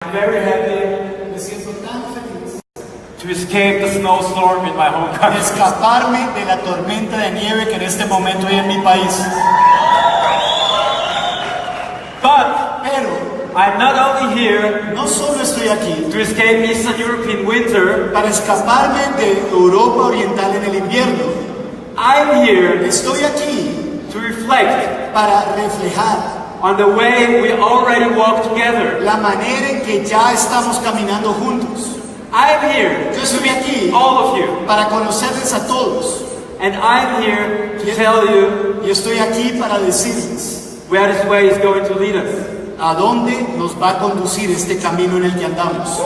I'm very happy Me siento tan feliz to escape the snowstorm in my home de country. escaparme de la tormenta de nieve que en este momento hay en mi país. Pero I'm not only here no solo estoy aquí to escape Eastern European winter, para escaparme de Europa Oriental en el invierno. I'm here Estoy aquí to reflect para reflejar on the way we already walk together. la manera en que ya estamos caminando juntos. I'm here Yo to estoy meet aquí all of you, para conocerles a todos. and I'm here to tell you Y estoy aquí para decirles where this way is going to lead us. a dónde nos va a conducir este camino en el que andamos.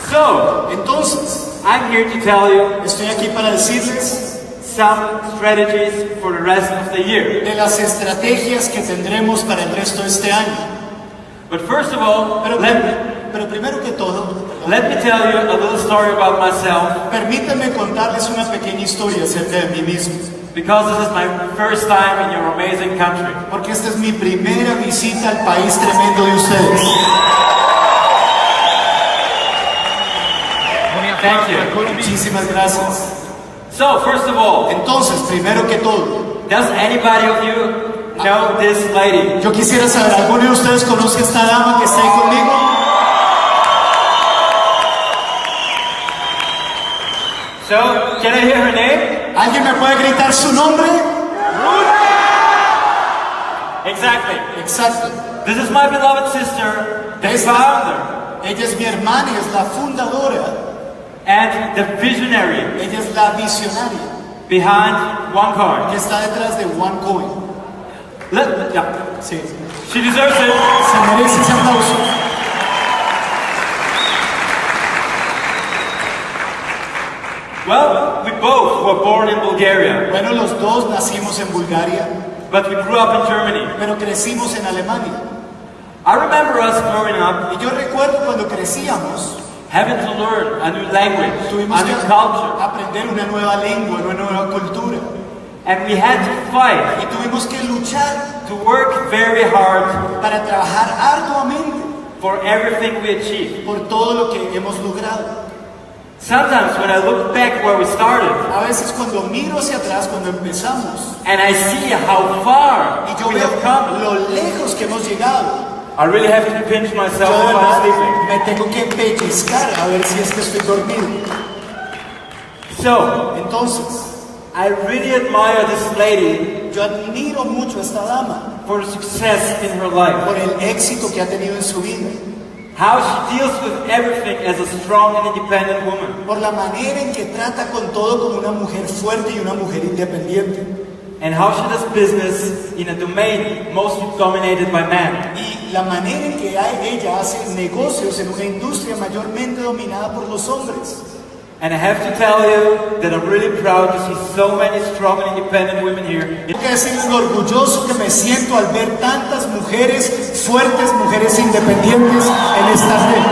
So, Entonces, I'm here to tell you estoy aquí para decirles some strategies for the rest of the year. de las estrategias que tendremos para el resto de este año. But first of all, Pero primero que todo, let me tell you a little story about myself, permítanme contarles una pequeña historia acerca de mí mismo, because this is my first time in your amazing country. porque esta es mi primera visita al país tremendo de ustedes. Thank you. Muchísimas gracias. So, first of all, Entonces, primero que todo, does anybody of you know this lady? yo quisiera saber, ¿alguno de ustedes conoce a esta dama que está ahí conmigo? So, can I hear her name? ¿Alguien me puede gritar su nombre? Exactly. Exacto. This is my beloved sister, the Esta- founder, Ella es mi hermana y es la fundadora. and the visionary Ella es la visionaria behind Onecoin. que está detrás de Onecoin. Yeah, Sí. she deserves it. Se merece ese aplauso. Well, we both were born in Bulgaria, Bueno, los dos nacimos en Bulgaria, but we grew up in Germany. pero crecimos en Alemania. I remember us growing up Y yo recuerdo cuando crecíamos, having to learn a new language, tuvimos a que new culture, aprender una nueva lengua, una nueva cultura. and we had to fight Y tuvimos que luchar to work very hard para trabajar arduamente for everything we achieved. por todo lo que hemos logrado. Sometimes when I look back where we started A veces cuando miro hacia atrás, cuando empezamos, and I see how far y yo we veo have come, lo lejos que hemos llegado, I really have to pinch yo myself de if I'm verdad sleeping. me tengo que pellizcar a ver si es que estoy dormido. So, Entonces, I really admire this lady yo admiro mucho a esta dama for the success in her life. por el éxito que ha tenido en su vida, How she deals with everything as a strong and independent woman. por la manera en que trata con todo como una mujer fuerte y una mujer independiente, And how she does business in a domain mostly dominated by men. y la manera en que ella hace negocios en una industria mayormente dominada por los hombres. And I have to tell you that I'm really proud to see so many strong and independent women here. Tengo que decirles lo orgulloso que me siento al ver tantas mujeres fuertes, mujeres independientes en esta red.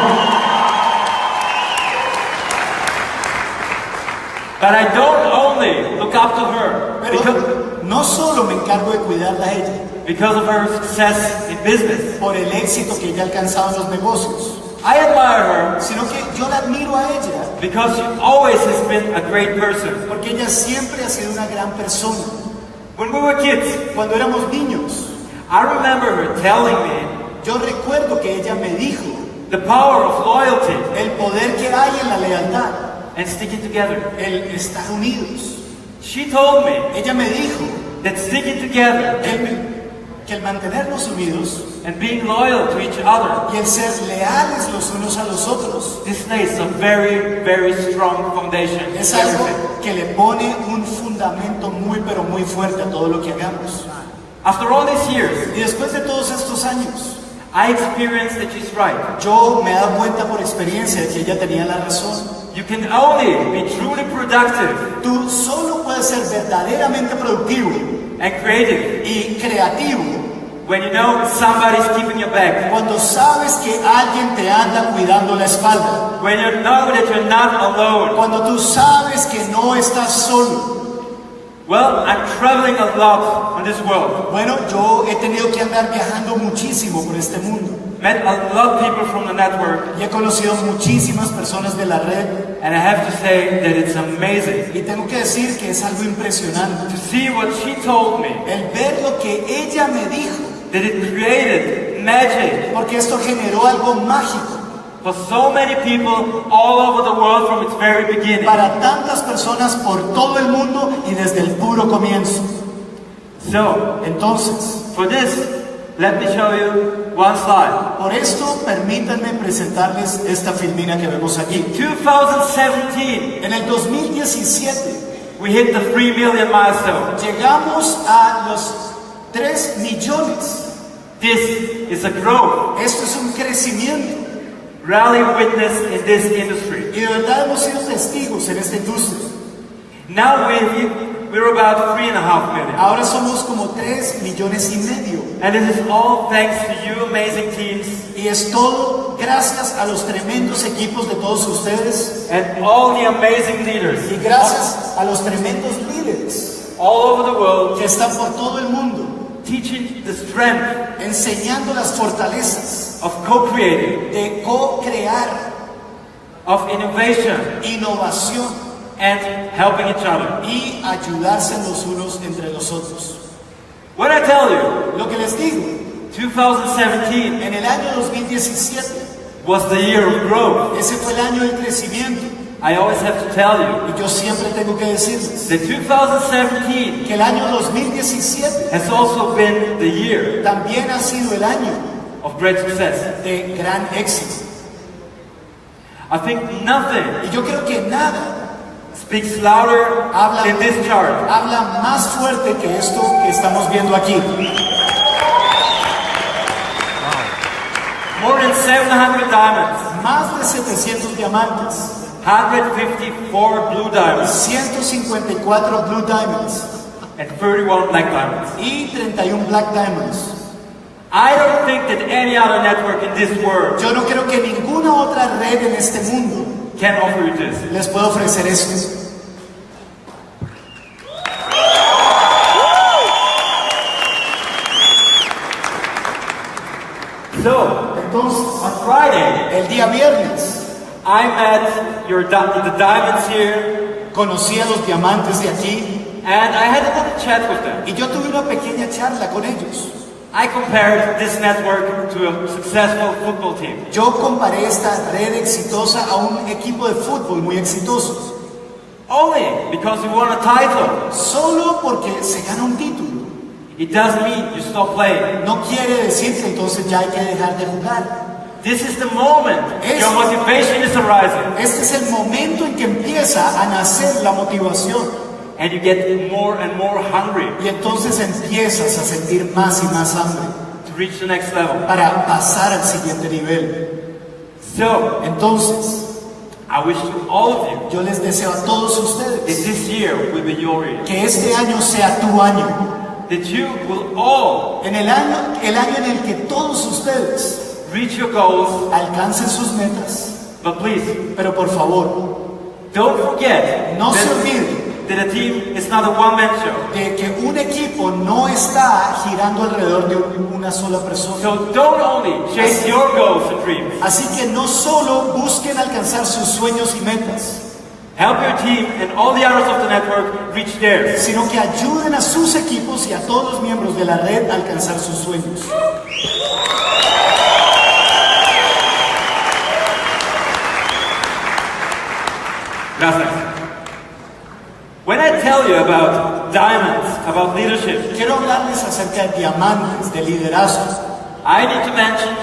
But I don't only look up to her Pero no solo me encargo de cuidarla a ella, because of her success in business. por el éxito que ella ha alcanzado en los negocios, I admire her sino que yo la admiro a ella because she always has been a great person. porque ella siempre ha sido una gran persona. When we were kids, Cuando éramos niños, I remember her telling me yo recuerdo que ella me dijo the power of loyalty el poder que hay en la lealtad, and sticking together. el estar unidos. She told me Ella me dijo that sticking together que el mantenernos unidos and being loyal to each other y el ser leales los unos a los otros this lays a very, very strong foundation. es to algo everything. que le pone un fundamento muy pero muy fuerte a todo lo que hagamos. After all these years, Y después de todos estos años, I experienced that she's right. yo me he dado cuenta por experiencia de que ella tenía la razón. You can only be truly productive Tú solo puedes ser verdaderamente productivo and creative y creativo when you know somebody's keeping your back. cuando sabes que alguien te anda cuidando la espalda, When you know that you're not alone. cuando tú sabes que no estás solo. Well, I'm traveling a lot on this world. Bueno, yo he tenido que andar viajando muchísimo por este mundo. Met a lot of people from the network. Y he conocido muchísimas personas de la red. And I have to say that it's amazing. Y tengo que decir que es algo impresionante. To see what she told me. El ver lo que ella me dijo. That it created magic. Porque esto generó algo mágico. For so many people all over the world from its very beginning. Para tantas personas por todo el mundo y desde el puro comienzo. So, entonces, for this, let me show you one slide. Por esto, permítanme presentarles esta filmina que vemos aquí. 2017. En el 2017, we hit the 3 million milestone. Llegamos a los 3 millones. This is a growth. Esto es un crecimiento. Rally witness in this industry. Y de verdad hemos sido testigos en esta industria. Now we're about 3.5 million. Ahora somos como 3 millones y medio. And this is all thanks to you amazing teams. Y es todo gracias a los tremendos equipos de todos ustedes. And all the amazing leaders. Y gracias a los tremendos líderes. All over the world. Que están por todo el mundo. Teaching the strength. Enseñando las fortalezas. Of co-creating. De co-crear. Of innovation. Innovación. And helping each other. Y ayudarse los unos entre los otros. What I tell you, lo que les digo, 2017 en el año 2017 was the year of growth. Ese fue el año del crecimiento. I always have to tell you, y yo siempre tengo que decirles, that 2017 que el año 2017 has also been the year también ha sido el año of great success. De gran éxito. I think nothing. Y yo creo que nada speaks louder than this chart. Habla más fuerte que esto que estamos viendo aquí. More than 700 diamonds. Más de 700 diamantes. 154 blue diamonds. 154 blue diamonds. And 31 black diamonds. Y 31 black diamonds. I don't think that any other network in this world. Yo no creo que ninguna otra red en este mundo can offer you this. Les puedo ofrecer esto. So, entonces, on Friday, el día viernes, I met the diamonds here. Conocí a los diamantes de aquí. And I had a little chat with them. Y yo tuve una pequeña charla con ellos. I compared this network to a successful football team. Yo comparé esta red exitosa a un equipo de fútbol muy exitoso. Only because we won a title. Solo porque se gana un título. It doesn't mean you stop playing. No quiere decir que entonces ya hay que dejar de jugar. This is the moment your motivation is arising. Este es el momento en que empieza a nacer la motivación. And you get more and more hungry. Y entonces empiezas a sentir más y más hambre. To reach the next level. Para pasar al siguiente nivel. So, entonces, I wish to all of you. Yo les deseo a todos ustedes. That this year will be your year. Que este año sea tu año. That you will all. En el año en el que todos ustedes. Reach your goals. Alcancen sus metas. But please. Pero por favor. Don't forget. No se olviden. That a team is not a one-man show. De que un equipo no está girando alrededor de una sola persona. So don't only chase your goals and dreams. Así que no solo busquen alcanzar sus sueños y metas. Help your team and all the others of the network reach theirs. Sino que ayuden a sus equipos y a todos los miembros de la red a alcanzar sus sueños. Gracias. When I tell you about diamonds, about leadership, quiero hablarles acerca de diamantes, de liderazgo. I need to mention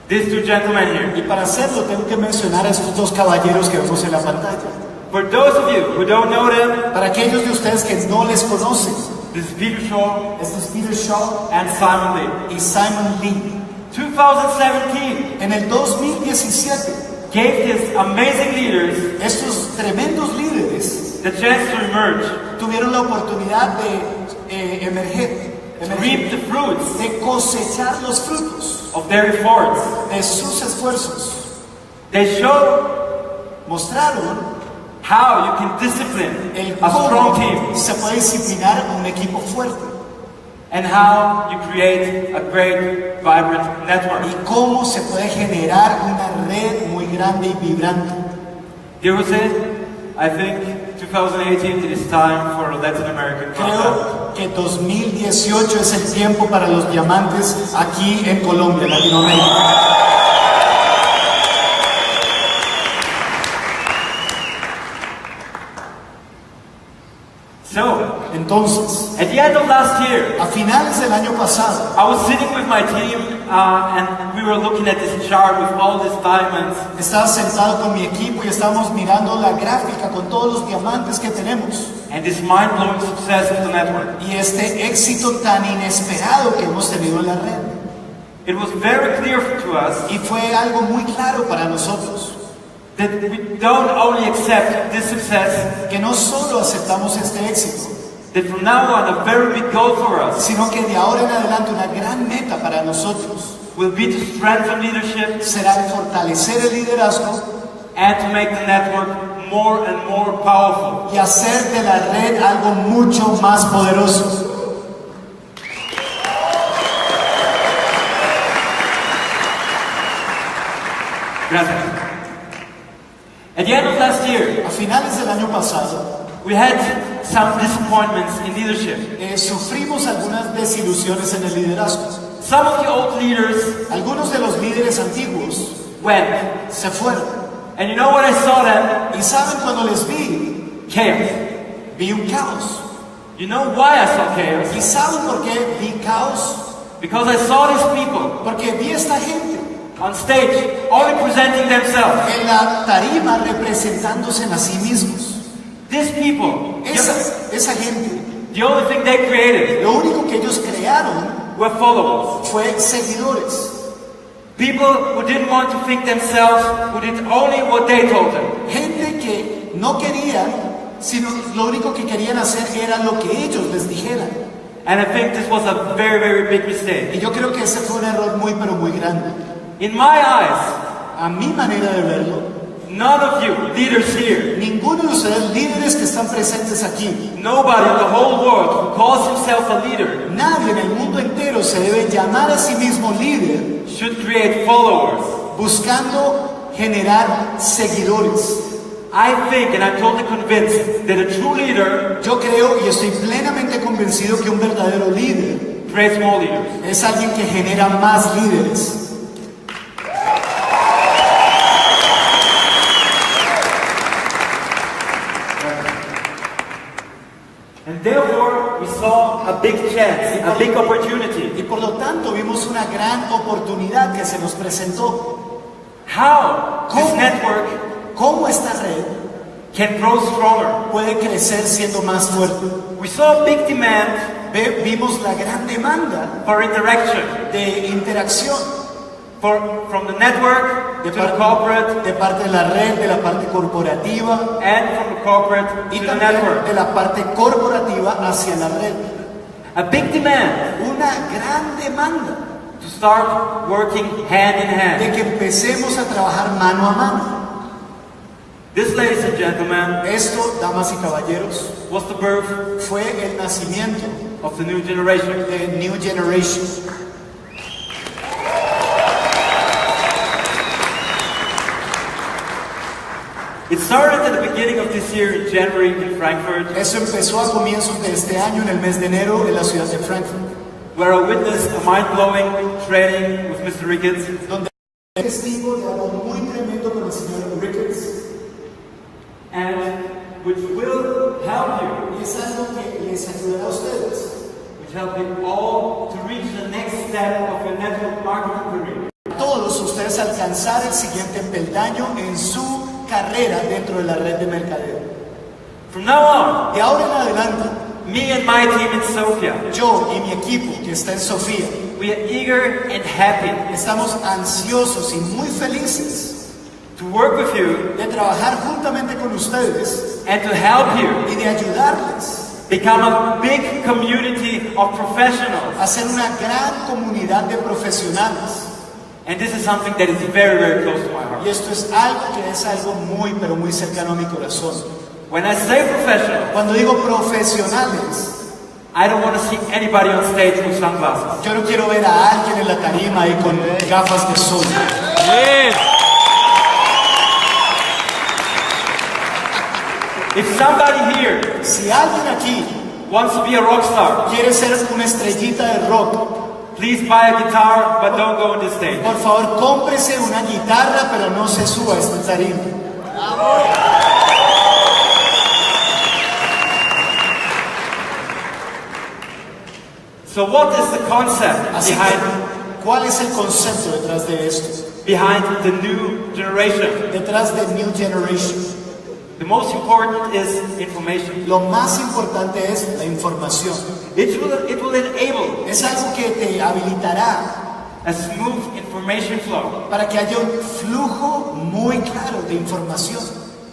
these two gentlemen here. Y para hacerlo tengo que mencionar a estos dos caballeros que vemos en la pantalla. For those of you who don't know them, para aquellos de ustedes que no les conocen, this is Peter Shaw, este es Peter Shaw and Simon Lee. Y Simon Lee. 2017. En el 2017. Gave these amazing leaders. Estos tremendos líderes. The chance to emerge. Tuvieron la oportunidad de emerger. Reap the fruits. De cosechar los frutos. Of their efforts. De sus esfuerzos. They showed. Mostraron. how you can discipline el a strong cómo team, se puede disciplinar un equipo fuerte and how you create a great, vibrant network. y cómo se puede generar una red muy grande y vibrante. Dear Jose, I think 2018 it is time for a Latin American contact. Creo que 2018 es el tiempo para los diamantes aquí en Colombia, Latinoamérica. Entonces, at the end of last year, a finales del año pasado, I was sitting with my team and we were looking at this chart with all these diamonds. estaba sentado con mi equipo y estábamos mirando la gráfica con todos los diamantes que tenemos. And this mind-blowing success of the network. Y este éxito tan inesperado que hemos tenido en la red. It was very clear to us Y fue algo muy claro para nosotros. that we don't only accept this success, Que no solo aceptamos este éxito, that from now on a very big goal for us sino que de ahora en adelante una gran meta para nosotros will be to strengthen leadership será fortalecer el liderazgo and to make the network more and more powerful. y hacer de la red algo mucho más poderoso. Gracias. At the end of last year, A finales del año pasado, we had some disappointments in leadership. sufrimos algunas desilusiones en el liderazgo. Some of the old leaders Algunos de los líderes antiguos went, se fueron. and you know what I saw then? Y saben, cuando les vi, Chaos. vi un caos. You know why I saw chaos? ¿Y saben por qué vi caos? Because I saw these people Porque vi a esta gente on stage only presenting themselves. en la tarima representándose a sí mismos. These people, Esa gente, the only thing they created lo único que ellos crearon were followers. fue seguidores. People who didn't want to think themselves, who did only what they told them. Gente que no quería, sino lo único que querían hacer era lo que ellos les dijeran. And I think this was a very, very big mistake. Y yo creo que ese fue un error muy, pero muy grande. In my eyes, A mi manera de verlo, none of you leaders here, ninguno de ustedes líderes que están presentes aquí, nobody in the whole world who calls himself a leader, nadie en el mundo entero se debe llamar a sí mismo líder should create followers. buscando generar seguidores. I think, and I'm totally convinced, that a true leader Yo creo y estoy plenamente convencido que un verdadero líder creates more leaders. es alguien que genera más líderes. And therefore, we saw a big chance, a big opportunity. Y por lo tanto vimos una gran oportunidad que se nos presentó. How this ¿Cómo? network ¿Cómo esta red can grow stronger. puede crecer siendo más fuerte? We saw a big demand Vimos la gran demanda for interaction, de interacción from the network to the corporate, de parte de la red, de la parte corporativa and from the corporate y to the también network. de la parte corporativa hacia la red. A big demand Una gran demanda to start working hand in de hand. que empecemos a trabajar mano a mano. This, ladies and gentlemen, Esto, damas y caballeros, was the birth fue el nacimiento of the new generation. de New Generation. It started at the beginning of this year in January in Frankfurt, Eso empezó a comienzos de este año, en el mes de enero, en la ciudad de Frankfurt, where I witnessed a mind-blowing training with Mr. Ricketts, donde fui testigo de algo muy tremendo con el señor Ricketts, and which will help you, y es algo que les ayudará a ustedes, which help you all to reach the next step of your network marketing career. a todos ustedes alcanzar el siguiente peldaño en su carrera dentro de la red de mercadeo. From now on, De ahora en adelante, me and my team in Sofia, yo y mi equipo que está en Sofía, we are eager and happy estamos ansiosos y muy felices to work with you de trabajar juntamente con ustedes and to help you y de ayudarles become a big community of professionals. a ser una gran comunidad de profesionales. And this is something that is very, very close to my heart. Y esto es algo que es algo muy, pero muy cercano a mi corazón. When I say professional, Cuando digo profesionales, I don't want to see anybody on stage with sunglasses. yo no quiero ver a alguien en la tarima ahí con gafas de sol. If somebody here Si alguien aquí wants to be a rock star, quiere ser una estrellita de rock, please buy a guitar, but don't go on this stage. por favor cómprese una guitarra, pero no se suba a esta tarima. So what is the concept Así behind que, ¿cuál es el concepto detrás de esto? the new generation? Detrás de New Generation. The most important is information. Lo más importante es la información. It will enable Es algo que te habilitará a smooth information flow para que haya un flujo muy claro de información,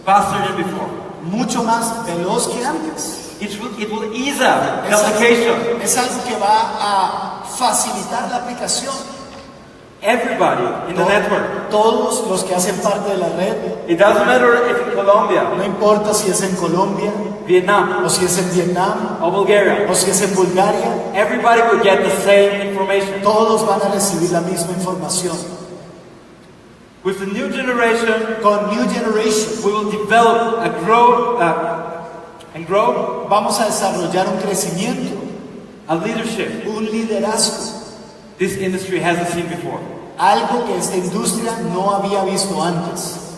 faster than before. mucho más veloz que antes. It will ease up the application. Es algo que va a facilitar la aplicación. Everybody in the network. Todos los que hacen parte de la red, It doesn't matter if in Colombia, no importa si es en Colombia, Vietnam, o si es en Vietnam, or Bulgaria. o si es en Bulgaria, Everybody will get the same information. todos van a recibir la misma información. With the new generation, Con New Generation we will develop and grow vamos a desarrollar un crecimiento, a leadership un liderazgo, this industry hasn't seen before. algo que esta industria no había visto antes.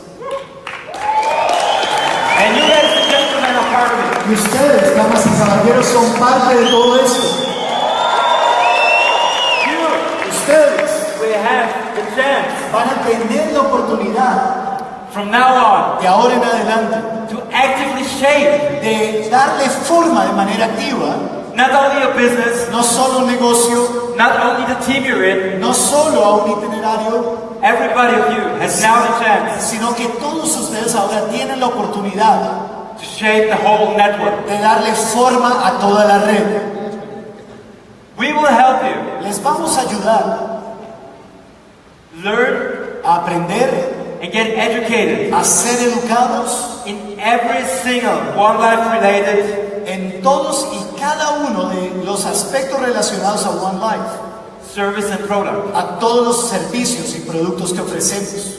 And you ladies and gentlemen are part of it. Y ustedes, damas y caballeros, son parte de todo esto. Ustedes We have the chance van a tener la oportunidad from now de ahora en adelante on to actively shape de darle forma de manera activa, not only a business, no solo un negocio, not only the team you're in, no solo a un itinerario, everybody of you has now the chance sino que todos ustedes ahora tienen la oportunidad to shape the whole network. de darle forma a toda la red. We will help you Les vamos a ayudar learn a aprender, and get educated a ser educados in every single One Life related en todos y cada uno de los aspectos relacionados a One Life, service and product. a todos los servicios y productos que ofrecemos.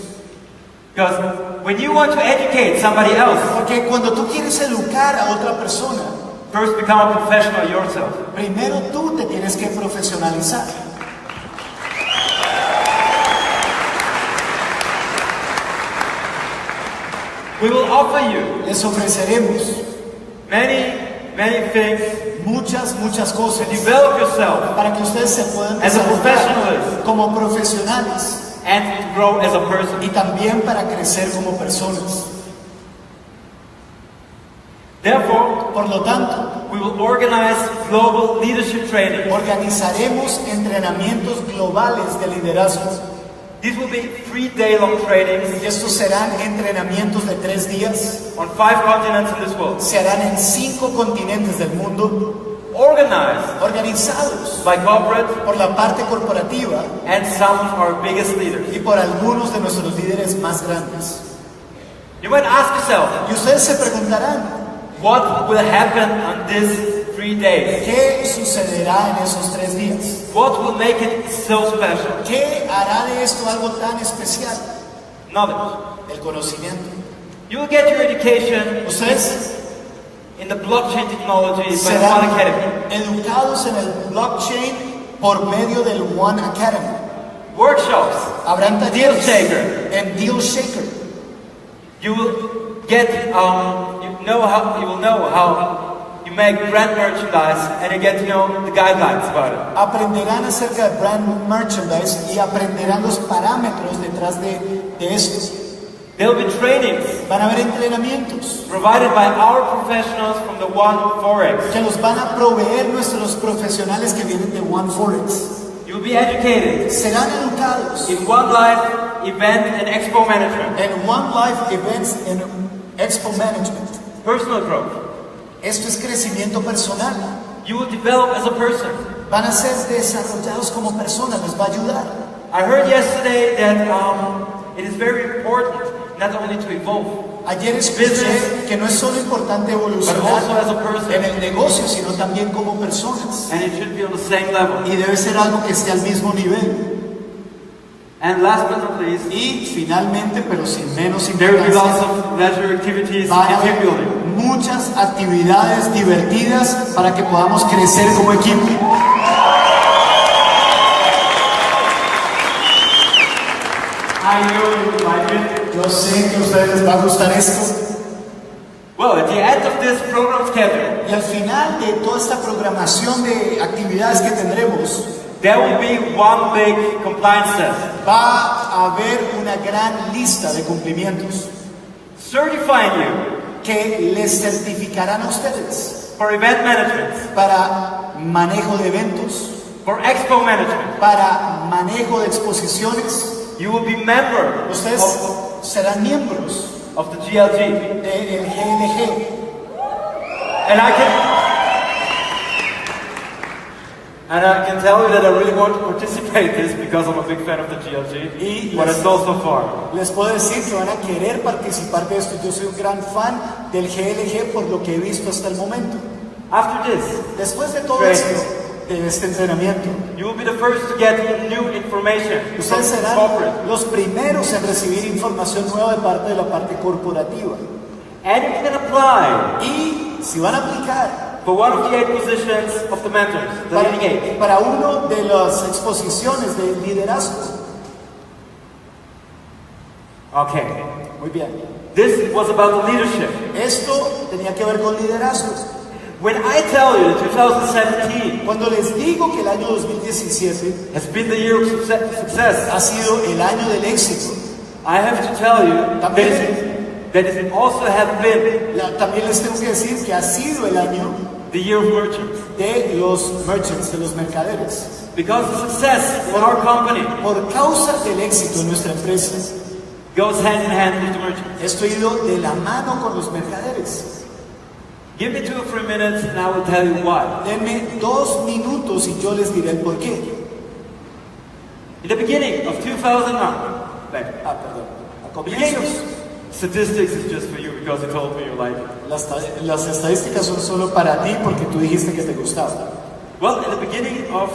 Because when you want to educate somebody else, Porque cuando tú quieres educar a otra persona, first become a professional yourself. primero tú te tienes que profesionalizar. We will offer you Les ofreceremos many things muchas cosas to develop yourself para que ustedes se puedan as a desarrollar professional como profesionales and to grow as a person. y también para crecer como personas. Therefore, Por lo tanto, we will organize global leadership training. organizaremos entrenamientos globales de liderazgo. These will be 3-day-long trainings Y estos serán entrenamientos de 3 días. on 5 continents in this world, Se harán en 5 continentes del mundo, organized organizados by corporate por la parte corporativa and some of our biggest leaders. y por algunos de nuestros líderes más grandes. You might ask yourself, Y ustedes se preguntarán, what will happen on these 3 days? ¿qué sucederá en esos 3 días? What will make it so special? ¿Qué hará de esto algo tan especial? Knowledge. El conocimiento. You will get your education Ustedes in the blockchain technology by One serán Academy. educados en el blockchain por medio del One Academy. Workshops, Habrán Deal talleres Shaker. en Deal Shaker. You will get, you will know how you make brand merchandise, and you get to know the guidelines about it. Aprenderán acerca de brand merchandise y aprenderán los parámetros detrás de esto. There will be trainings Van a haber entrenamientos provided by our professionals from the One Forex. que los van a proveer nuestros profesionales que vienen de One Forex. You will be educated Serán educados in One Life event and expo management, en One Life Events en Expo Management. personal growth. Esto es crecimiento personal. You will develop as a person. Van a ser desarrollados como personas, les va a ayudar. I heard yesterday that it is very important not only to evolve, Ayer escuché que no es solo importante evolucionar But also as a person. en el negocio, sino también como personas. and it should be on the same level. Y debe ser algo que esté al mismo nivel. And last but not least, Y finalmente, pero sin menos there will be lots importancia, of leisure activities van a in team haber building. muchas actividades divertidas para que podamos crecer como equipo. I know you like it. Yo sé que a ustedes les va a gustar esto. Well, at the end of this program schedule, Y al final de toda esta programación de actividades que tendremos, there will be one big compliance test, va a haber una gran lista de cumplimientos certifying you que les certificarán a ustedes for event management, para manejo de eventos, for expo management. para manejo de exposiciones. You will be member Ustedes serán miembros of the GLG. del GLG. And I can tell you that I really want to participate in this because I'm a big fan of the GLG, what I saw so far. Les puedo decir que van a querer participar de esto. Yo soy un gran fan del GLG por lo que he visto hasta el momento. After this, Después de todo Great. esto, de este entrenamiento, you will be the first to get new information from ustedes serán corporate. los primeros en recibir información nueva de parte de la parte corporativa. And you can apply Y si van a aplicar for one of the 8 positions of the mentors, the leading 8. para uno de las exposiciones de liderazgo. Okay. Muy bien. This was about the leadership. Esto tenía que ver con liderazgo. When I tell you that 2017 Cuando les digo que el año 2017 has been the year of success, ha sido el año del éxito, I have to tell you that it also has been también les tengo que decir que ha sido el año the year of merchants. de los merchants, de los mercaderes. Because the success in our company Por causa del éxito de nuestra empresa, goes hand in hand with the merchants. esto ha ido de la mano con los mercaderes. Give me 2 or 3 minutes and I will tell you why. Denme 2 minutos y yo les diré el por qué. In the beginning of 2009, Perdón. A beginning comienzos, of statistics is just for you because you told me you like it. las estadísticas son solo para ti porque tú dijiste que te gustaba. Well, in the beginning of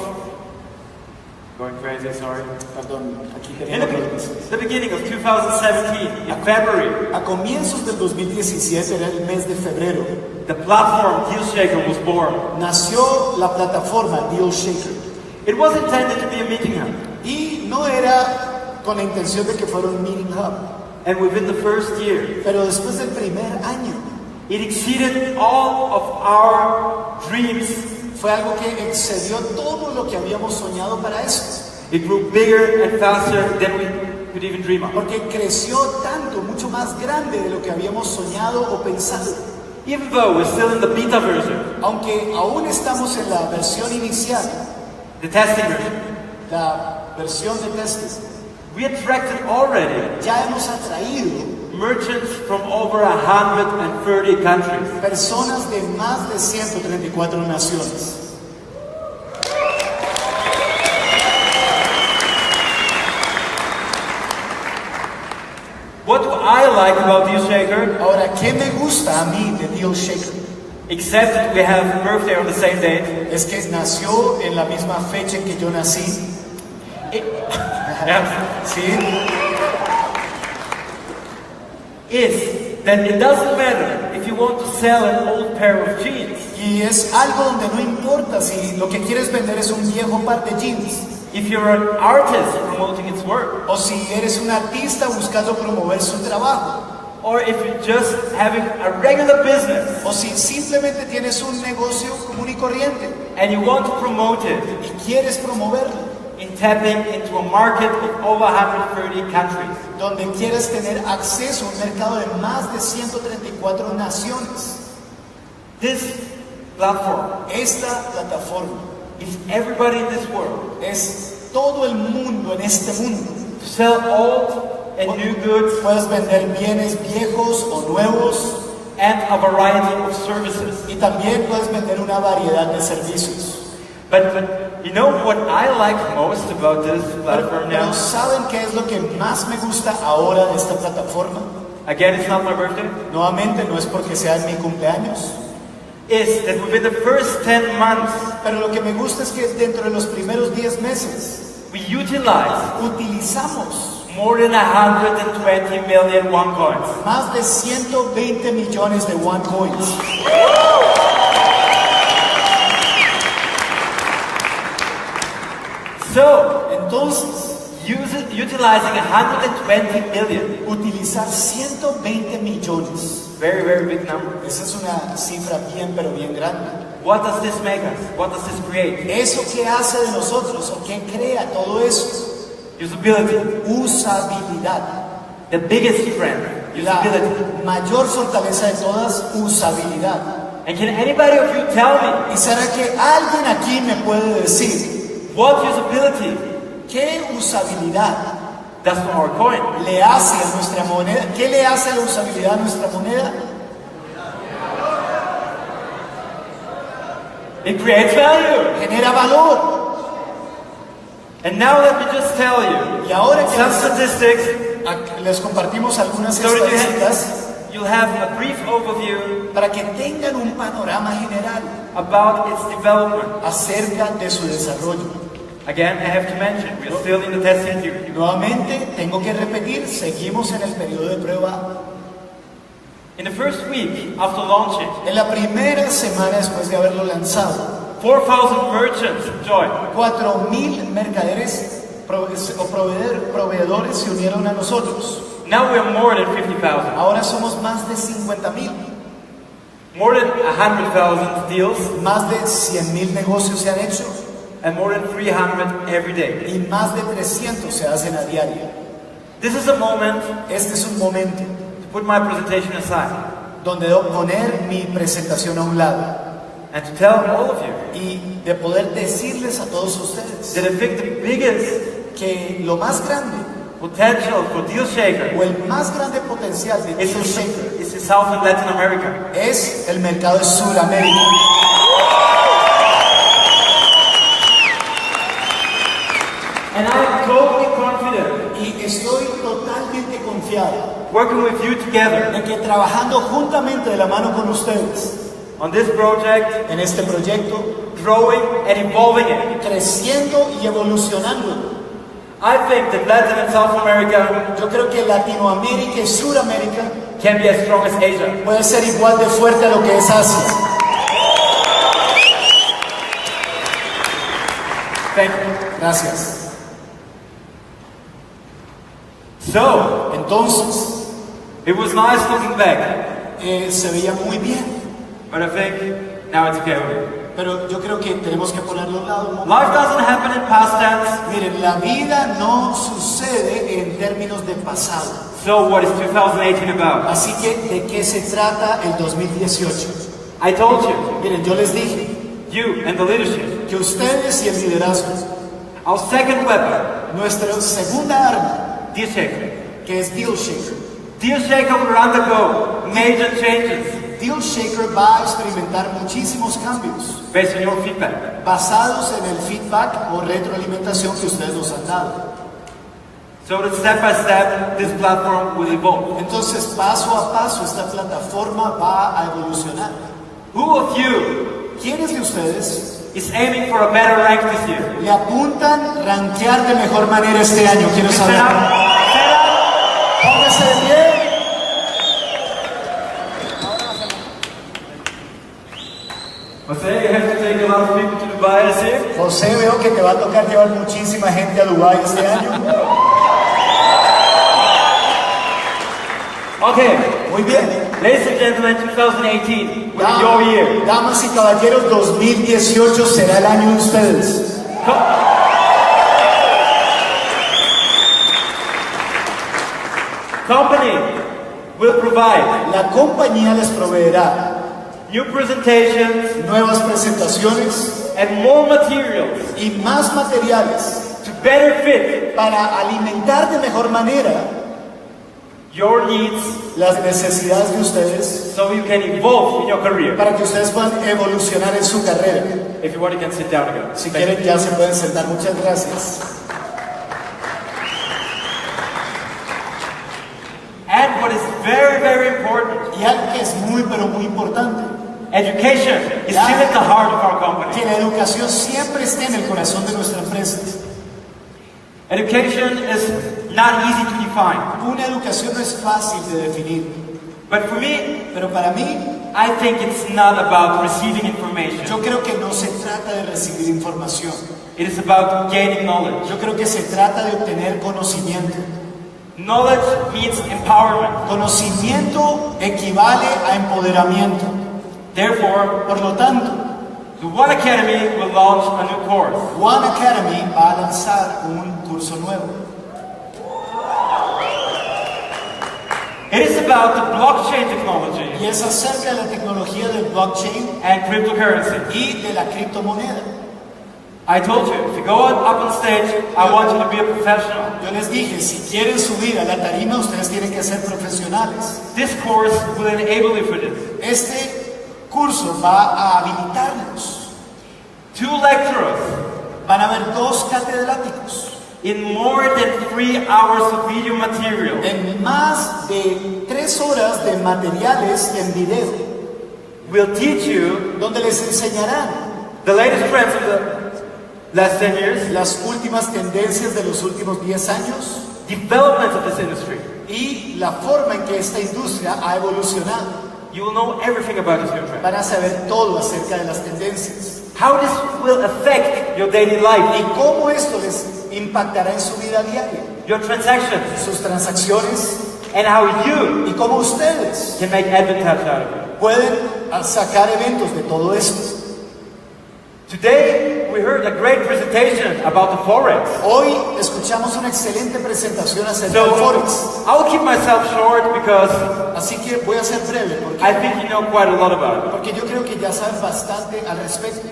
going crazy, sorry. Perdón, aquí In tenemos problemas. the beginning of 2017, in February, A comienzos del 2017, era el mes de febrero, the platform DealShaker was born. nació la plataforma Deal Shaker. It was intended to be a meeting hub, Y no era con la intención de que fuera un meeting hub, and within the first year, pero después del primer año it exceeded all of our dreams. fue algo que excedió todo lo que habíamos soñado para eso, It grew bigger and faster than we could even dream of. porque creció tanto, mucho más grande de lo que habíamos soñado o pensado. Even though we're still in the beta version, Aunque aún estamos en la versión inicial, the testing version, la versión de testes, we attracted already ya hemos atraído merchants from over 130 countries. personas de más de 134 naciones. What do I like about DealShaker? Ahora, ¿qué me gusta a mí de Deal Shaker? Except that we have a birthday on the same date. Es que nació en la misma fecha en que yo nací. ¿Sí? Is that it doesn't matter if you want to sell an old pair of jeans. Y es algo donde no importa si lo que quieres vender es un viejo par de jeans, If you're an artist promoting its work, o si eres un artista buscando promover su trabajo, or if you're just having a regular business o si simplemente tienes un negocio común y corriente and you want to promote it y quieres promoverlo, in tapping into a market of over 130 countries. donde quieres tener acceso a un mercado de más de 134 naciones. This platform Esta plataforma is everybody in this world es todo el mundo en este mundo. to sell old and new goods Puedes vender bienes viejos o nuevos, and a variety of services. y también puedes vender una variedad de servicios. But you know what I like most about this platform Pero now? ¿saben qué es lo que más me gusta ahora de esta plataforma? again it's not my birthday, nuevamente no es porque sea mi cumpleaños, is that within the first 10 months, pero lo que me gusta es que dentro de los primeros 10 meses we utilize utilizamos more than 120 million Onecoins. más de 120 millones de Onecoins. So, Entonces, utilizing 120 million, utilizar 120 millones, very, very big number. esa es una cifra bien, pero bien grande. What does this make us? What does this create? ¿Eso qué hace de nosotros o qué crea todo eso? Usability. Usabilidad. The biggest strength, La usability. mayor fortaleza de todas, usabilidad. And can anybody of you tell me ¿Y será que alguien aquí me puede decir what usability qué usabilidad does to our coin? le hace a nuestra moneda? ¿Qué le hace la usabilidad a nuestra moneda? It creates value. Genera valor. And now let me just tell you Y ahora que some statistics les compartimos algunas so that estadísticas you'll have a brief overview para que tengan un panorama general about its development. acerca de su desarrollo. Again, I have to mention, we're still in the testing period. Nuevamente, tengo que repetir, seguimos en el periodo de prueba. In the first week after launching, En la primera semana después de haberlo lanzado, 4,000 merchants joined. 4.000 mercaderes proveedores se unieron a nosotros. Now we are more than 50,000. Ahora somos más de 50.000. More than 100,000 deals Más de 100.000 negocios se han hecho and more than 300 every day. y más de 300 se hacen a diario. This is a moment Este es un momento to put my presentation aside donde debo poner mi presentación a un lado and to tell all of you y de poder decirles a todos ustedes that I think the biggest que lo más grande potential for deal shaker o el más grande potencial de is deal shaker in South and Latin America. es el mercado de Sudamérica. And I'm totally confident Y estoy totalmente confiado working with you together de que trabajando juntamente de la mano con ustedes on this project, en este proyecto, growing and evolving it. creciendo y evolucionando, I think that Latin and South America yo creo que Latinoamérica y Sudamérica can be as strong as Asia. puede ser igual de fuerte a lo que es Asia. Thank you. Gracias. So, Entonces, it was nice looking back, se veía muy bien, but I think now it's okay with me. pero yo creo que tenemos que ponerlo a un lado un momento. Life doesn't happen in past tense, Miren, la vida no sucede en términos de pasado. so what is 2018 about? Así que, ¿de qué se trata el 2018? I told you, Miren, yo les dije you and the leadership, que ustedes y el liderazgo, our second weapon, nuestra segunda arma, deal shaker. que es Deal Shaker. Deal shaker will undergo major changes Deal Shaker va a experimentar muchísimos cambios based on your feedback. basados en el feedback o retroalimentación que ustedes nos han dado. So that step by step, this platform will evolve. Entonces, paso a paso, esta plataforma va a evolucionar. Who of you ¿Quiénes de ustedes is aiming for a better rank this year? le apuntan rankear de mejor manera este año? Quiero Stand saber. up. Stand up. Póngase de pie. Jose, you have to take a lot of people to Dubai this year. José, veo que te va a tocar llevar muchísima gente a Dubái este año. Okay, Muy bien. ladies and gentlemen, 2018 will be your year. Damas y caballeros, 2018 será el año de ustedes. Company will provide La compañía les proveerá new presentations nuevas presentaciones and more materials y más materiales to better fit para alimentar de mejor manera your needs las necesidades de ustedes, so you can evolve in your career. para que ustedes puedan evolucionar en su carrera. If you want, you can sit down again. Si Thank quieren, ya se pueden sentar. Muchas gracias. And what is very, very important. Y algo que es muy, pero muy importante. Education is still at the heart of our company. Que la educación siempre esté en el corazón de nuestra empresa. Education is not easy to define. Una educación no es fácil de definir. But for me, Pero para mí, I think it's not about receiving information. yo creo que no se trata de recibir información. It is about gaining knowledge. Yo creo que se trata de obtener conocimiento. Knowledge means empowerment. Conocimiento equivale a empoderamiento. Therefore, Por lo tanto, the One Academy will launch a new course. One Academy va a lanzar un curso nuevo. It is about the blockchain technology Y es acerca de la tecnología del blockchain and cryptocurrency. y de la criptomoneda. I told you, if you go up on stage, I want you to be a professional. Yo les dije, si quieren subir a la tarima, ustedes tienen que ser profesionales. This course will enable you for this. Este curso va a habilitarnos. 2 lecturers Van a haber 2 catedráticos in more than 3 hours of video material. en más de 3 horas de materiales en video, Will teach you donde les enseñarán the latest trends of the last 10 years, las últimas tendencias de los últimos 10 años developments of this industry. y la forma en que esta industria ha evolucionado. You will know everything about this new trend. Van a saber todo acerca de las tendencias How this will affect your daily y life, cómo esto les impactará en su vida diaria, your transactions, sus transacciones and how you y cómo ustedes can make advantage out of it. pueden sacar eventos de todo esto. Today, we heard a great presentation about the Forex. Hoy escuchamos una excelente presentación acerca del So, Forex, I'll keep myself short because así que voy a ser breve I think you know quite a lot about it. porque yo creo que ya saben bastante al respecto.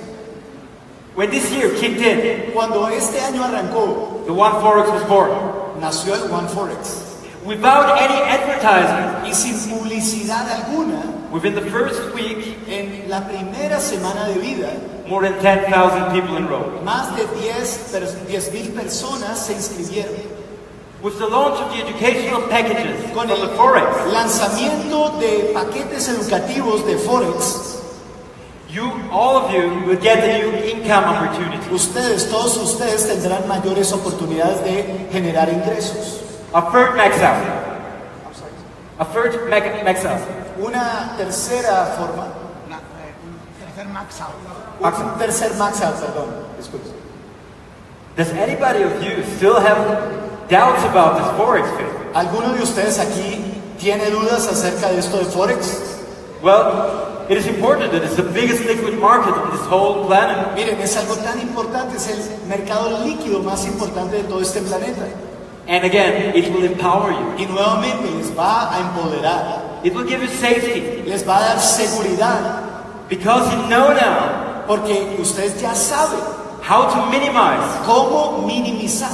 When this year kicked in, Cuando este año arrancó, the One Forex was born. nació el One Forex Without any advertising, y sin publicidad alguna, within the first week, en la primera semana de vida, more than 10,000 people enrolled. más de 10,000 personas se inscribieron. With the launch of the educational packages Con from el the Forex, lanzamiento de paquetes educativos de Forex, all of you will get a new income opportunity. todos ustedes tendrán mayores oportunidades de generar ingresos. A third max out. A third max out. Una tercera forma, un tercer max out, perdón, disculpe. Does anybody of you still have doubts about this Forex thing? ¿Alguno de ustedes aquí tiene dudas acerca de esto de Forex? Well, it is important that it's the biggest liquid market on this whole planet. Miren, es algo tan importante, es el mercado líquido más importante de todo este planeta. And again, it will empower you. Y nuevamente les va a empoderar, It will give you safety. les va a dar seguridad, Because you know now porque ustedes ya saben how to minimize cómo minimizar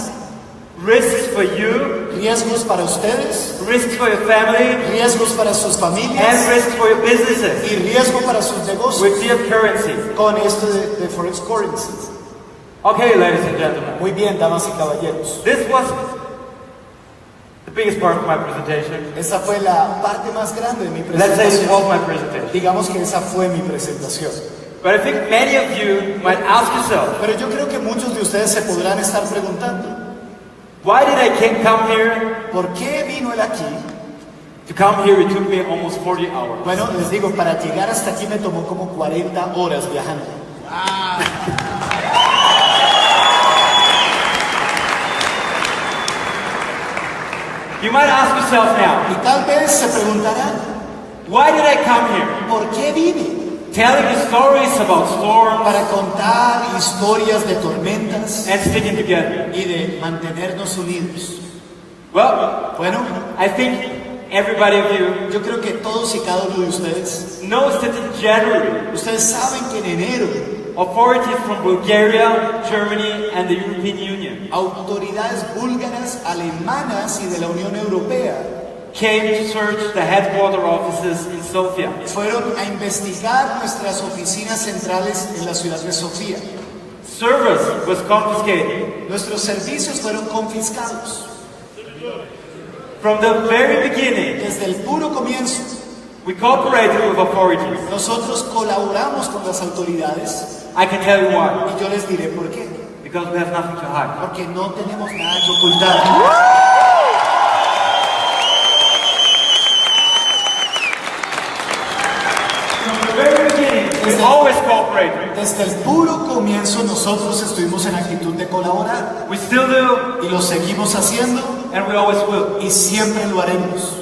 risks for you, riesgos para ustedes, risks for your family, riesgos para sus and familias risks for your businesses y riesgo para sus negocios with fiat currency. con esto de Forex Currency. Okay, ladies and gentlemen, Muy bien, damas y caballeros. this was the biggest part of my presentation. Esa fue la parte más grande de mi Let's say it was presentación. my presentation. Digamos que esa fue mi presentación. But I think many of you might ask yourself, Pero yo creo que muchos de ustedes se podrán estar preguntando, why did I come here? ¿por qué vino él aquí? To come here, it took me almost 40 hours. Bueno, les digo, para llegar hasta aquí me tomó como 40 horas viajando. You might ask yourself now, Y tal vez se preguntarán, why did I come here? ¿por qué vine? Telling you stories about storms Para contar historias de tormentas and sticking together. y de mantenernos unidos. Well, Bueno, I think everybody of you yo creo que todos y cada uno de ustedes, knows that in January, ustedes saben que en enero authorities from Bulgaria, Germany, and the European Union autoridades búlgaras, alemanas y de la Unión Europea came to search the headquarter offices in Sofia. fueron a investigar nuestras oficinas centrales en la ciudad de Sofía. Servers was confiscated. Nuestros servicios fueron confiscados. From the very beginning, desde el puro comienzo, we cooperated with authorities. nosotros colaboramos con las autoridades I can tell you why. y yo les diré por qué. Because we have nothing to hide. Porque no tenemos nada que ocultar. From the very beginning, we always cooperated. Desde el puro comienzo nosotros estuvimos en actitud de colaborar We still do, y lo seguimos haciendo and we always will. y siempre lo haremos.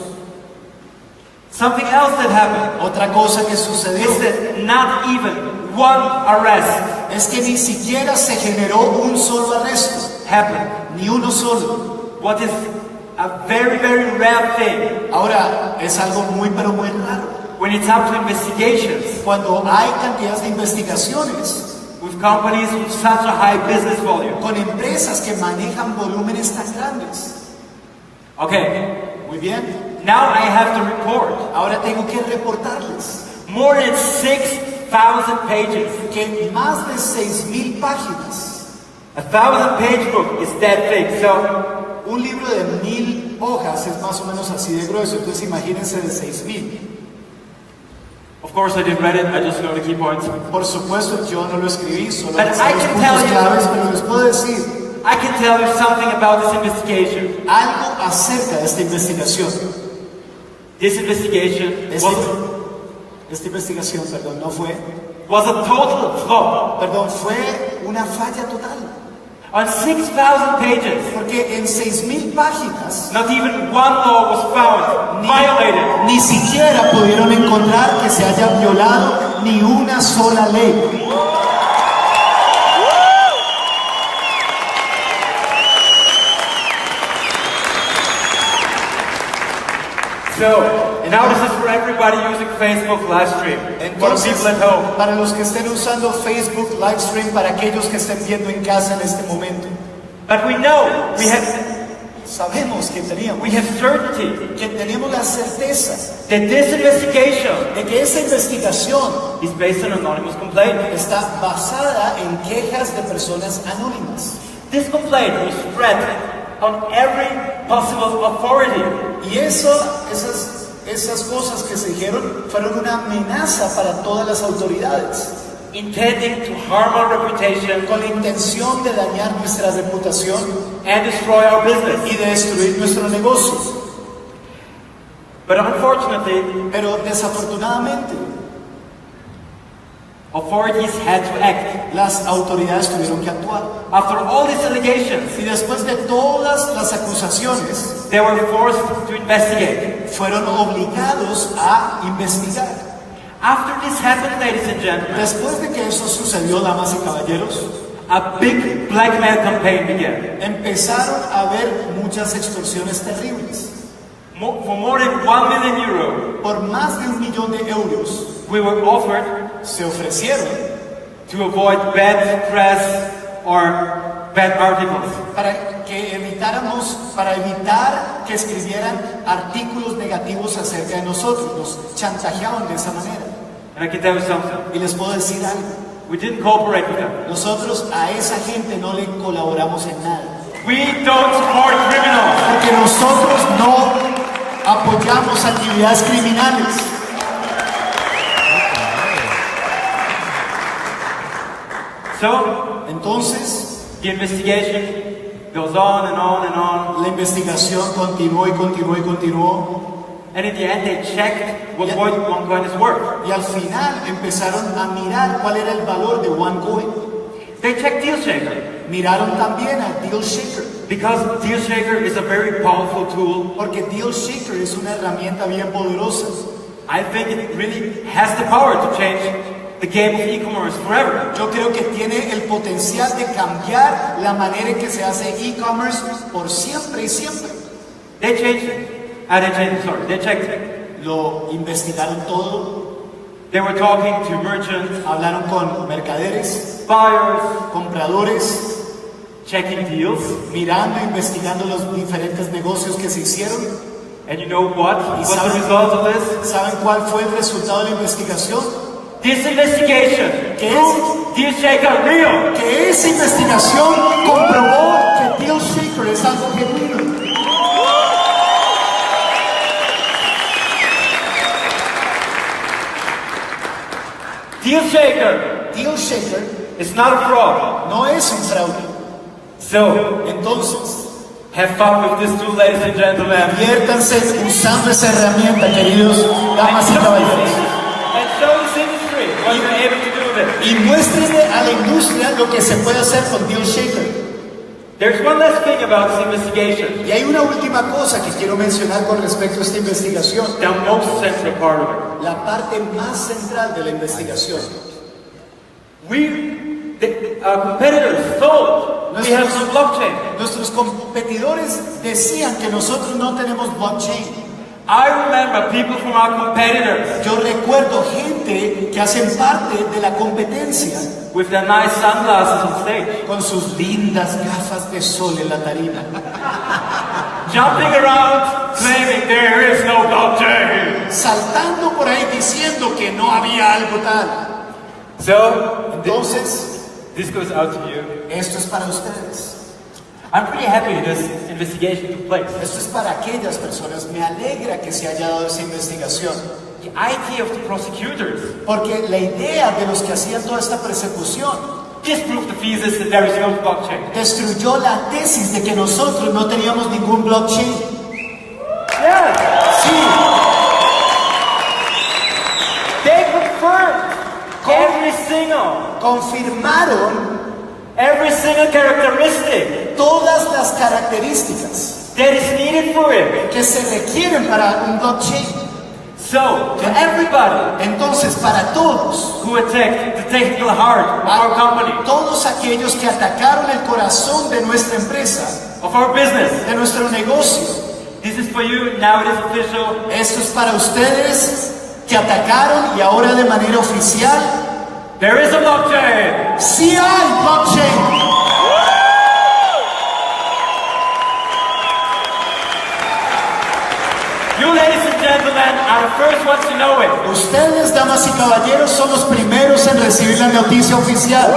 Something else that happened Otra cosa que sucedió is that not even one arrest es que ni siquiera se generó un solo arresto, happened. ni uno solo. What is a very, very rare thing Ahora, es algo muy pero muy raro. when it's up to investigations Cuando hay cantidades de investigaciones with companies with such a high business volume. con empresas que manejan volúmenes tan grandes. Okay, Muy bien, now I have to report ahora tengo que reportarles more than 6,000 pages. que más de 6,000 páginas, A 1,000-page book is that big, so un libro de 1,000 hojas es más o menos así de grueso, entonces imagínense de 6,000. of course I didn't read it, I just know the key points. Por supuesto, yo no lo escribí, solo But los I can puntos tell you- claves, pero les puedo decir I can tell you something about this investigation. algo acerca de esta investigación. This investigation Esta investigación, perdón, no fue, was a total flop. perdón, fue una falla total. On 6,000 pages, Porque en 6,000 páginas not even one law was found violated. ni siquiera pudieron encontrar que se haya violado ni una sola ley. So, and now this is for everybody using Facebook live stream. For the Entonces, people at home. para los que estén usando Facebook Livestream, para aquellos que estén viendo en casa en este momento, But we know, sabemos que we have certainty teníamos la certeza that this investigation de que esta investigación is based on anonymous complaint. está basada en quejas de personas anónimas. This complaint was spread on every possible authority. Y esas cosas que se dijeron fueron una amenaza para todas las autoridades, Intending to harm our reputation con la intención de dañar nuestra reputación and destroy our business. y de destruir nuestro negocio. But unfortunately, Pero desafortunadamente, authorities had to act. las autoridades tuvieron que actuar. After all these allegations, Y después de todas las acusaciones, they were forced to investigate. fueron obligados a investigar. After this happened, ladies and gentlemen, Después de que eso sucedió, damas y caballeros, a big blackmail campaign began. empezaron a haber muchas extorsiones terribles. For more than 1 million euro, Por más de 1,000,000 de euros, we were offered se ofrecieron to avoid bad press or bad articles. para evitar que escribieran artículos negativos acerca de nosotros. Nos chantajeaban de esa manera. And I can tell you something. Y les puedo decir algo. We didn't cooperate with them. Nosotros a esa gente no le colaboramos en nada. We don't support criminals. Porque nosotros no apoyamos actividades criminales. So, Entonces, the investigation goes on and on and on. la investigación continuó y continuó y continuó. And in the end, they checked what Onecoin is worth. Y al final empezaron a mirar cuál era el valor de Onecoin. They checked DealShaker Miraron también a DealShaker, because DealShaker is a very powerful tool. porque DealShaker es una herramienta bien poderosa. I think it really has the power to change the game of e-commerce forever. Yo creo que tiene el potencial de cambiar la manera en que se hace e-commerce por siempre y siempre. They changed it. They checked it. Lo investigaron todo, They were talking to merchants, hablaron con mercaderes, buyers, compradores, checking deals. mirando, investigando los diferentes negocios que se hicieron. And you know what? ¿Y What's the result of this? saben cuál fue el resultado de la investigación? This investigation ¿Qué proved DealShaker real. Que esa investigación comprobó que DealShaker es algo genuino. Deal shaker Deal shaker is not a fraud. no es un fraude. So, Entonces, have fun with this tool, ladies and gentlemen. diviértanse usando esa herramienta, queridos damas y caballeros. And show this industry what you're able to do with it. Y muéstrenle a la industria lo que se puede hacer con Deal Shaker. There's one last thing about this investigation. Y hay una última cosa que quiero mencionar con respecto a esta investigación. The most central part of it. La parte más central de la investigación. Our competitors thought we have no blockchain. Nuestros competidores decían que nosotros no tenemos blockchain. I remember people from our competitors Yo recuerdo gente que hacen parte de la competencia with their nice sunglasses on stage, con sus lindas gafas de sol en la tarima, jumping around, claiming there is no blockchain. saltando por ahí diciendo que no había algo tal. So, Entonces, this goes out to you. esto es para ustedes. I'm pretty happy this investigation took place. Esto es para aquellas personas. Me alegra que se haya dado esa investigación. The idea of the prosecutors Porque la idea de los que hacían toda esta persecución disproved the thesis that there is no blockchain. destruyó la tesis de que nosotros no teníamos ningún blockchain. Yes, Sí, they confirmed confirmaron every single characteristic todas las características that is needed for it. que se requieren para un blockchain. So, to everybody Entonces, para todos, who attacked the technical heart of our company, todos aquellos que atacaron el corazón de nuestra empresa, of our business, de nuestro negocio, this is for you. Now it is official. esto es para ustedes que atacaron y ahora de manera oficial, There is a blockchain. sí hay blockchain. You, ladies and gentlemen, are the first ones to know it. Ustedes, damas y caballeros, son los primeros en recibir la noticia oficial.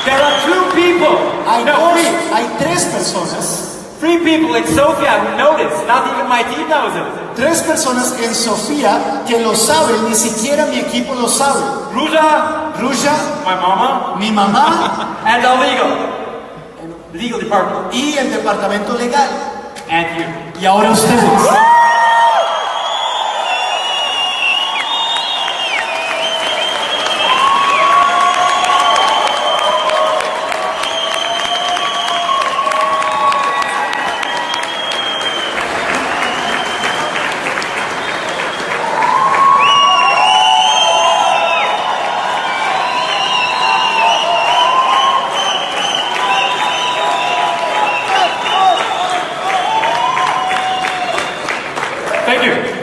There are two people. Hay tres personas. Three people in Sofia who know this. Not even my team knows it. Tres personas en Sofía que lo saben, ni siquiera mi equipo lo sabe. Ruja, Ruja, my mama, mi mamá and the legal department, y el departamento legal. and you. Y ahora ustedes.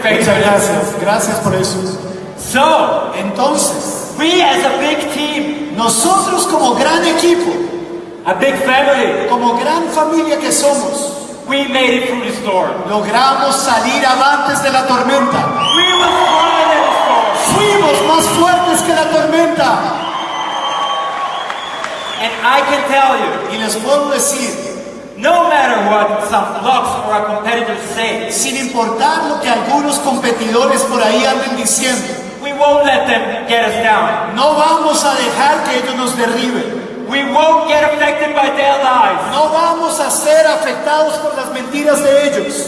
Muchas gracias, gracias por eso. So, Entonces, we as a big team, nosotros como gran equipo, a big family, como gran familia que somos, we made it through the storm. logramos salir avantes de la tormenta. We will fly in the storm. Fuimos más fuertes que la tormenta. And I can tell you, Y les puedo decir, no matter what some blocks or our competitors say, sin importar lo que algunos competidores por ahí anden diciendo, we won't let them get us down. no vamos a dejar que ellos nos derriben. We won't get affected by their lies. No vamos a ser afectados por las mentiras de ellos.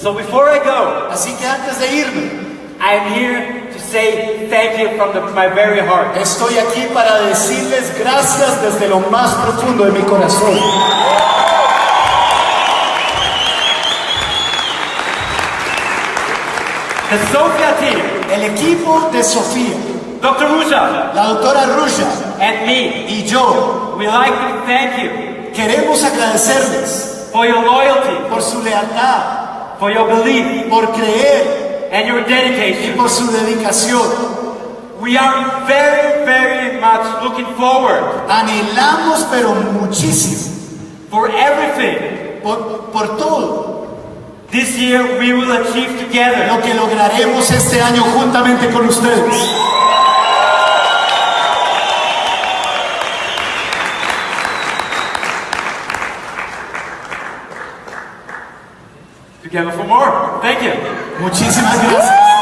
So before I go, Así que antes de irme, I'm here to say thank you from my very heart. estoy aquí para decirles gracias desde lo más profundo de mi corazón. The Sofia team, El equipo de Sofía, Dr. Ruja, la doctora Ruja and me, y yo we like to thank you queremos agradecerles for your loyalty, por su lealtad, for your belief, por creer and your y dedication. por su dedicación. We are very, very much looking forward Anhelamos pero muchísimo for everything por todo this year we will achieve together. lo que lograremos este año juntamente con ustedes. together for more. Thank you. Muchísimas gracias.